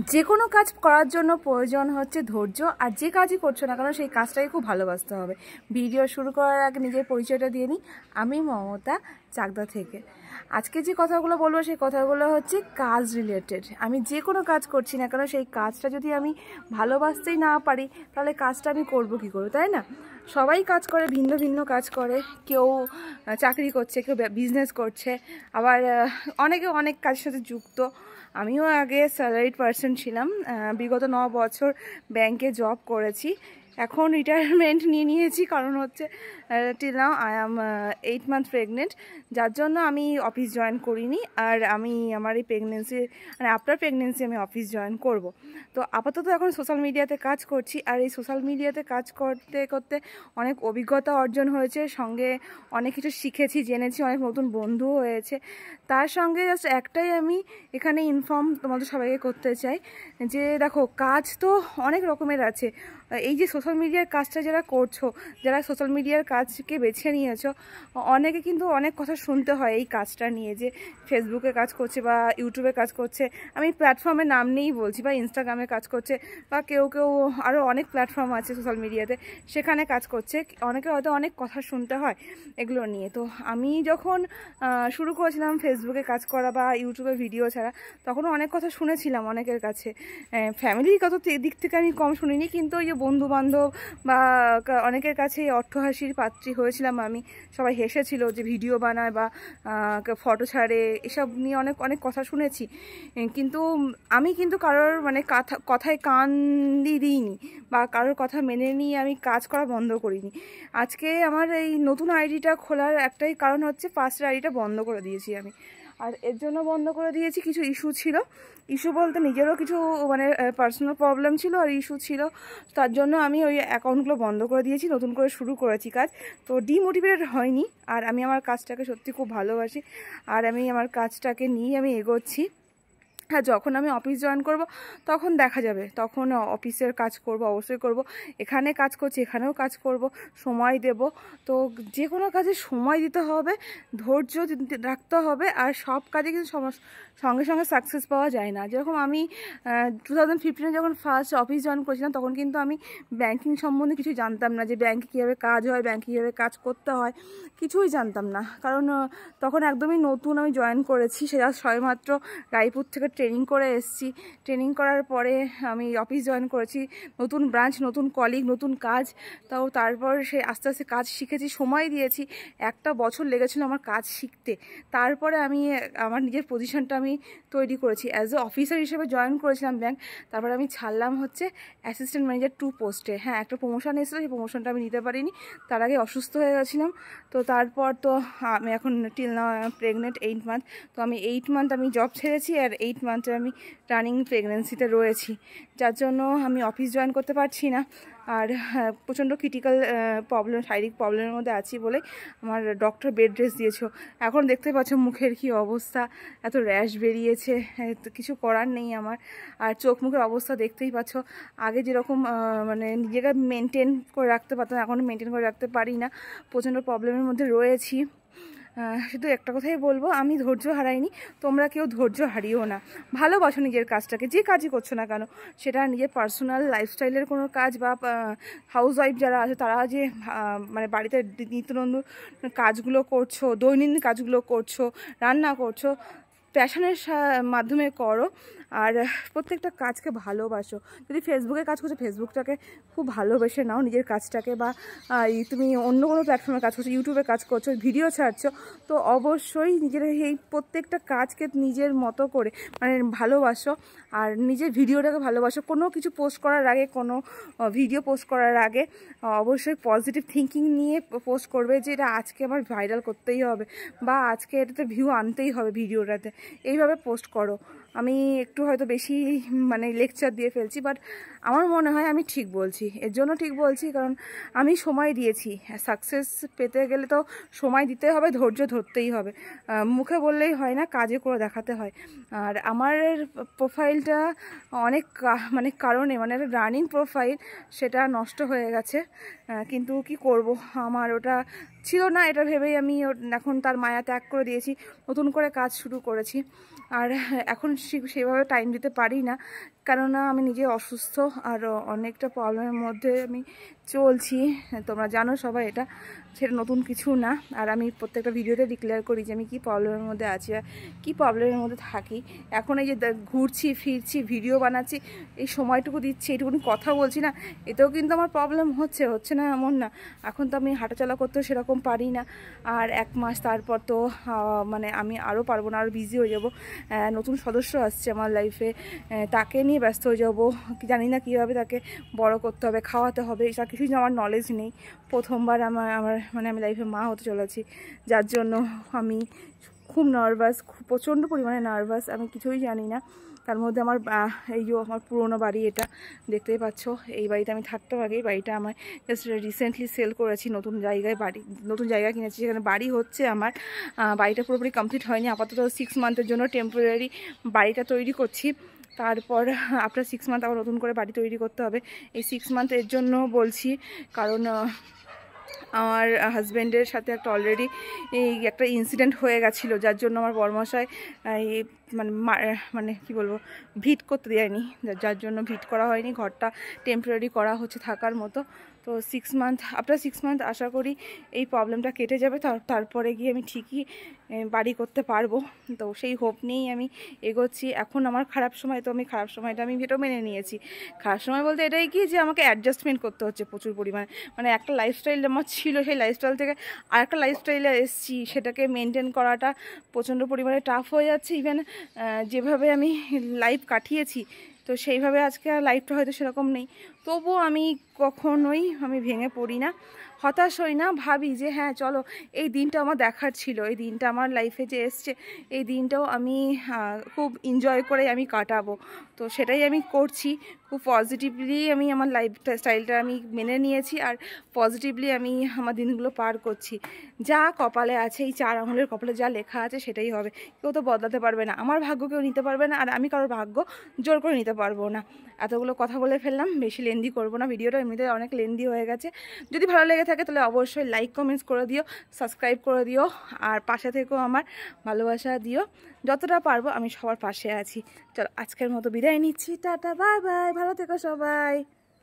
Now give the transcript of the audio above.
যে কোনো কাজ করার জন্য প্রয়োজন হচ্ছে ধৈর্য। আর যে কাজই করছো না কেন সেই কাজটাকে খুব ভালোবাসতে হবে। ভিডিও শুরু করার আগে নিজের পরিচয়টা দিয়ে নিই। আমি মমতা, চাকদা থেকে। আজকে যে কথাগুলো বলবো সেই কথাগুলো হচ্ছে কাজ রিলেটেড। আমি যে কোনো কাজ করছি না কেন সেই কাজটা যদি আমি ভালোবাসতেই না পারি তাহলে কাজটা আমি করবো কী করে, তাই না? সবাই কাজ করে, ভিন্ন ভিন্ন কাজ করে। কেউ চাকরি করছে, কেউ বিজনেস করছে, আবার অনেকে অনেক কাজের সাথে যুক্ত। আমিও আগে স্যালারিড পার্সন ছিলাম, বিগত 9 বছর ব্যাংকে জব করেছি। এখন রিটায়ারমেন্ট নিয়ে নিয়েছি, কারণ হচ্ছে till now I am 8 month pregnant, যার জন্য আমি অফিস জয়েন করিনি। আর আমি আমার এই প্রেগনেন্সি মানে আফটার প্রেগনেন্সি আমি অফিস জয়েন করব। তো আপাতত এখন সোশ্যাল মিডিয়াতে কাজ করছি। আর এই সোশ্যাল মিডিয়াতে কাজ করতে করতে অনেক অভিজ্ঞতা অর্জন হয়েছে, সঙ্গে অনেক কিছু শিখেছি, জেনেছি, অনেক নতুন বন্ধু হয়েছে। তার সঙ্গে জাস্ট একটাই আমি এখানে ইনফর্ম তোমাদের সবাইকে করতে চাই যে দেখো, কাজ তো অনেক রকমের আছে। এই যে সোশ্যাল মিডিয়ার কাজটা যারা করছো, যারা সোশ্যাল মিডিয়ার কাজকে বেছে নিয়েছো, অনেকে কিন্তু অনেক কথা শুনতে হয় এই কাজটা নিয়ে, যে ফেসবুকে কাজ করছে বা ইউটিউবে কাজ করছে, আমি প্ল্যাটফর্মের নাম নিয়েই বলছি, বা ইনস্টাগ্রামে কাজ করছে, বা কেউ কেউ আরও অনেক প্ল্যাটফর্ম আছে সোশ্যাল মিডিয়াতে, সেখানে কাজ করছে। অনেকে হয়তো অনেক কথা শুনতে হয় এগুলো নিয়ে। তো আমি যখন শুরু করেছিলাম ফেসবুকে কাজ করা বা ইউটিউবে ভিডিও ছাড়া, তখনও অনেক কথা শুনেছিলাম অনেকের কাছে। ফ্যামিলিগত দিক থেকে আমি কম শুনিনি, কিন্তু ওই যে বন্ধু বান্ধব বা অনেকের কাছে অট্টহাসির পাত্রী হয়েছিলাম আমি। সবাই হেসেছিল যে ভিডিও বানায় বা ফটো ছাড়ে, এসব নিয়ে অনেক অনেক কথা শুনেছি। কিন্তু আমি কিন্তু কারোর মানে কথায় কান দিইনি বা কারোর কথা মেনে নিয়ে আমি কাজ করা বন্ধ করিনি। আজকে আমার এই নতুন আইডিটা খোলার একটাই কারণ হচ্ছে, ফার্স্টের আইডিটা বন্ধ করে দিয়েছি আমি। আর এর জন্য বন্ধ করে দিয়েছি, কিছু ইস্যু ছিল। ইস্যু বলতে নিজেরও কিছু মানে পার্সোনাল প্রবলেম ছিল আর ইস্যু ছিল, তার জন্য আমি ওই অ্যাকাউন্টগুলো বন্ধ করে দিয়েছি, নতুন করে শুরু করেছি কাজ। তো ডিমোটিভেটেড হয়নি, আর আমি আমার কাজটাকে সত্যি খুব ভালোবাসি, আর আমি আমার কাজটাকে নিয়ে আমি এগোচ্ছি। হ্যাঁ, যখন আমি অফিস জয়েন করব তখন দেখা যাবে, তখন অফিসের কাজ করব, অবশ্যই করব। এখানে কাজ করছি, এখানেও কাজ করব, সময় দেব। তো যে কোনো কাজে সময় দিতে হবে, ধৈর্য রাখতে হবে। আর সব কাজে কিন্তু সঙ্গে সঙ্গে সাকসেস পাওয়া যায় না। যেরকম আমি 2015 যখন ফার্স্ট অফিস জয়েন করেছিলাম, তখন কিন্তু আমি ব্যাংকিং সম্বন্ধে কিছু জানতাম না, যে ব্যাংকে কীভাবে কাজ হয়, ব্যাংকে কীভাবে কাজ করতে হয়, কিছুই জানতাম না। কারণ তখন একদমই নতুন আমি জয়েন করেছি, সেটা সবেমাত্র রায়পুর থেকে ট্রেনিং করে এসেছি। ট্রেনিং করার পরে আমি অফিস জয়েন করেছি, নতুন ব্রাঞ্চ, নতুন কলিগ, নতুন কাজ। তাও তারপর সে আস্তে আস্তে কাজ শিখেছি, সময় দিয়েছি। 1 বছর লেগেছিল আমার কাজ শিখতে। তারপরে আমি আমার নিজের পজিশনটা আমি তৈরি করেছি, অ্যাজ এ অফিসার হিসেবে জয়েন করেছিলাম ব্যাংক। তারপরে আমি ছাড়লাম হচ্ছে অ্যাসিস্ট্যান্ট ম্যানেজার 2 পোস্টে। হ্যাঁ, একটা প্রমোশন এসেছিলো, সেই প্রমোশনটা আমি নিতে পারিনি, তার আগে অসুস্থ হয়ে গেছিলাম। তো তারপর তো আমি এখন টিল নাও প্রেগনেন্ট 8 মান্থ। তো আমি 8 মান্থ আমি জব ছেড়েছি, আর 8 মান্থে আমি রানিং প্রেগনেন্সিতে রয়েছি, যার জন্য আমি অফিস জয়েন করতে পারছি না। আর প্রচণ্ড ক্রিটিক্যাল প্রবলেম, শারীরিক প্রবলেমের মধ্যে আছি বলে আমার ডক্টর বেড রেস্ট দিয়েছো। এখন দেখতে পাচ্ছ মুখের কি অবস্থা, এত র্যাশ বেরিয়েছে, তো কিছু করার নেই আমার। আর চোখ মুখের অবস্থা দেখতেই পাচ্ছ। আগে যেরকম মানে নিজেকে মেনটেন করে রাখতে পারতাম, এখন মেনটেন করে রাখতে পারি না, প্রচণ্ড প্রবলেমের মধ্যে রয়েছি। শুধু একটা কথাই বলবো, আমি ধৈর্য হারাইনি, তোমরা কেউ ধৈর্য হারিও না। ভালোবাসো নিজের কাজটাকে, যে কাজই করছো না কেন, সেটা নিজের পার্সোনাল লাইফস্টাইলের কোনো কাজ বা হাউস ওয়াইফ যারা আছে তারা যে মানে বাড়িতে নিত্যনন্দ কাজগুলো করছো, দৈনন্দিন কাজগুলো করছো, রান্না করছো, প্যাশনের মাধ্যমে করো। আর প্রত্যেকটা কাজকে ভালোবাসো। যদি ফেসবুকে কাজ করছো, ফেসবুকটাকে খুব ভালোবেসে নাও নিজের কাজটাকে। বা তুমি অন্য কোনো প্ল্যাটফর্মে কাজ করছো, ইউটিউবে কাজ করছো, ভিডিও ছাড়ছো, তো অবশ্যই নিজের এই প্রত্যেকটা কাজকে নিজের মতো করে মানে ভালোবাসো। আর নিজের ভিডিওটাকে ভালোবাসো। কোনো কিছু পোস্ট করার আগে, কোনো ভিডিও পোস্ট করার আগে অবশ্যই পজিটিভ থিঙ্কিং নিয়ে পোস্ট করবে, যে এটা আজকে আমার ভাইরাল করতেই হবে, বা আজকে এটাতে ভিউ আনতেই হবে ভিডিওটাতে, এইভাবে পোস্ট করো। আমি একটু হয়তো বেশি মানে লেকচার দিয়ে ফেলছি, বাট আমার মনে হয় আমি ঠিক বলছি। এর জন্য ঠিক বলছি কারণ আমি সময় দিয়েছি। সাকসেস পেতে গেলে তো সময় দিতে হবে, ধৈর্য ধরতেই হবে। মুখে বললেই হয় না, কাজে করে দেখাতে হয়। আর আমার প্রোফাইলটা অনেক মানে কারণে, মানে একটা রানিং প্রোফাইল, সেটা নষ্ট হয়ে গেছে। কিন্তু কি করব, আমার ওটা ছিল না, এটা ভেবেই আমি এখন তার মায়া ত্যাগ করে দিয়েছি, নতুন করে কাজ শুরু করেছি। আর এখন সেভাবে টাইম দিতে পারি না, কেননা আমি নিজে অসুস্থ আর অনেকটা প্রবলেমের মধ্যে আমি চলছি। তোমরা জানো সবাই এটা, সেটা নতুন কিছু না। আর আমি প্রত্যেকটা ভিডিওতে ডিক্লেয়ার করি যে আমি কী প্রবলেমের মধ্যে আছি আর কী প্রবলেমের মধ্যে থাকি। এখন এই যে ঘুরছি ফিরছি, ভিডিও বানাচ্ছি, এই সময়টুকু দিচ্ছি, এইটুকুনি কথা বলছি না, এতেও কিন্তু আমার প্রবলেম হচ্ছে না এমন না। এখন তো আমি হাঁটাচলা করতেও সেরকম পারি না। আর 1 মাস তারপর তো মানে আমি আরও পারবো না, আরও বিজি হয়ে যাব। নতুন সদস্য আসছে আমার লাইফে, তাকে নিয়ে ব্যস্ত হয়ে যাবো। জানি না কীভাবে তাকে বড় করতে হবে, খাওয়াতে হবে, এটা কিছুই আমার নলেজ নেই। প্রথমবার আমার মানে আমি লাইফে মা হতে চলেছি, যার জন্য আমি খুব নার্ভাস, প্রচণ্ড পরিমাণে নার্ভাস। আমি কিছুই জানি না। তার মধ্যে আমার এই যে আমার পুরোনো বাড়ি, এটা দেখতেই পাচ্ছ, এই বাড়িতে আমি থাকতাম আগে। এই বাড়িটা আমার জাস্ট রিসেন্টলি সেল করেছি, নতুন জায়গা কিনেছি, সেখানে বাড়ি হচ্ছে আমার। বাড়িটা পুরোপুরি কমপ্লিট হয়নি, আপাতত 6 মান্থের জন্য টেম্পোরারি বাড়িটা তৈরি করছি। তারপর আফটার 6 মান্থ আবার নতুন করে বাড়ি তৈরি করতে হবে। এই 6 মান্থ এর জন্য বলছি, কারণ আমার হাজব্যান্ডের সাথে অলরেডি একটা ইনসিডেন্ট হয়ে গেছিলো, যার জন্য আমার বরমশাই মানে কি বলবো, ভিট করতে দেয়নি, যার জন্য ভিট করা হয়নি। ঘরটা টেম্পোরারি করা হচ্ছে থাকার মতো। তো 6 মান্থ, আফটার 6 মান্থ আশা করি এই প্রবলেমটা কেটে যাবে, তারপরে গিয়ে আমি ঠিকই বাড়ি করতে পারবো। তো সেই হোপ নিয়েই আমি এগোচ্ছি। এখন আমার খারাপ সময়, তো আমি খারাপ সময়টা আমি ভেটো মেনে নিয়েছি। খারাপ সময় বলতে এটাই কি, যে আমাকে অ্যাডজাস্টমেন্ট করতে হচ্ছে প্রচুর পরিমাণে। মানে একটা লাইফস্টাইল আমার ছিল, সেই লাইফস্টাইল থেকে আর একটা লাইফস্টাইলে এসেছি, সেটাকে মেনটেন করাটা প্রচণ্ড পরিমাণে টাফ হয়ে যাচ্ছে। ইভেন যেভাবে আমি লাইফ কাটিয়েছি, তো সেইভাবে আজকে আর লাইফটা হয়তো সেরকম নেই। তবুও আমি কখনোই ভেঙে পড়ি না, হতাশ হই না। ভাবি যে হ্যাঁ চলো, এই দিনটা আমার দেখার ছিল, এই দিনটা আমার লাইফে যে এসছে, এই দিনটাও আমি খুব এনজয় করে আমি কাটাবো। তো সেটাই আমি করছি। খুব পজিটিভলি আমি আমার লাইফস্টাইলটা আমি মেনে নিয়েছি, আর পজিটিভলি আমি আমার দিনগুলো পার করছি। যা কপালে আছে, এই 4 আঙুলের কপালে যা লেখা আছে সেটাই হবে। কেউ তো বদলাতে পারবে না, আমার ভাগ্য কেউ নিতে পারবে না, আর আমি কারোর ভাগ্য জোর করে নিতে পারবো না। এতগুলো কথা বলে ফেললাম, বেশি লেন্দি করবো না। ভিডিওটা এমনিতে অনেক লেন্দি হয়ে গেছে। যদি ভালো লেগে থাকে তাহলে অবশ্যই লাইক কমেন্টস করে দিও, সাবস্ক্রাইব করে দিও, আর পাশে থেকেও আমার ভালোবাসা দিও। যতটা পারবো আমি সবার পাশে আছি। চলো আজকের মতো বিদায় নিচ্ছি, টাটা বাই বাই, ভালো থেকো সবাই।